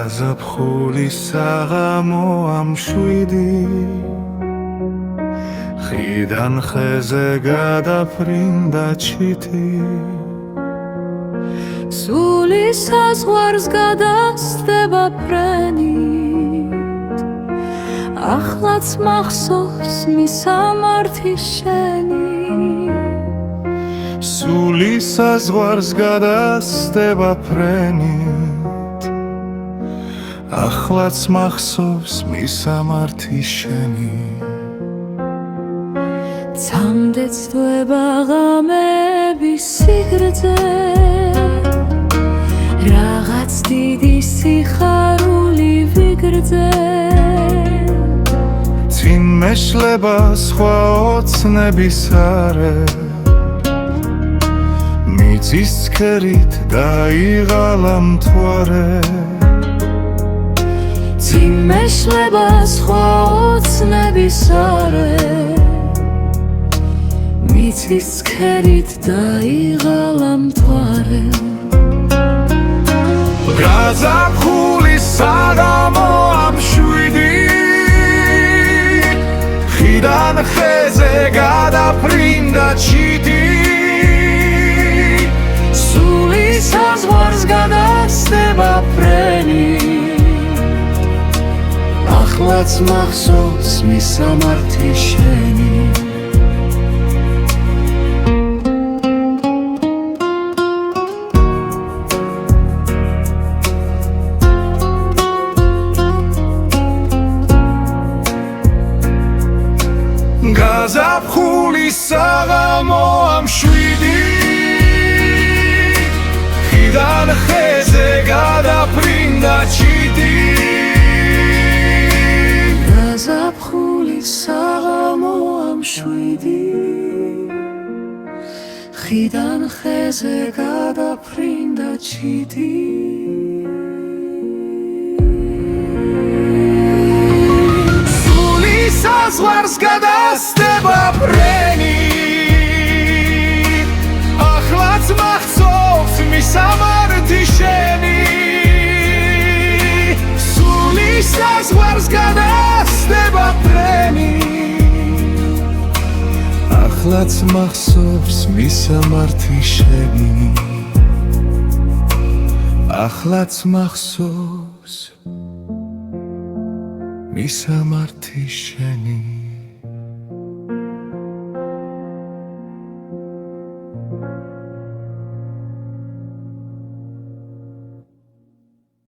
გაზაფხული საღამო ამშვიდი ხიდან ხეზე გადაფრინდა ჩიტი სული საზღვარს გადასდება ფრენით ახლაც მახსოვს მისამართი შენი სული საზღვარს გადასდება ფრენით ახლაც მახსოვს მისამართი შენი ცამდეცდება ღამეები სიგრძე რაღაც დიდი სიხარული ვიგრძე წინ მეშლება სხვა ოცნების არე მიწის ცქერით დაიღალა მთვარე წინ მეშლება სხვა ოცნების არე მიწის ცქერით დაიღალა მთვარე გაზაფხული საღამო ამშვიდი ხიდან ხეზე გადაფრინდა ჩიტი სული საზღვარს გადასდება ფრენით ახლაც მახსოვს მისამართი შენი გაზაფხული საღამო ამშვიდი ხიდან ხეზე გადაფრინდა ჩიტი გაზაფხული საღამო ამშვიდი ხიდან ხეზე გადაფრინდა ჩიტი საზღვარს გადასდება ფრენით ახლაც მახსოვს მისამართი შენი სული საზღვარს გადასდება ფრენით ახლაც მახსოვს მისამართი შენი ახლაც მახსოვს მისამართი შენი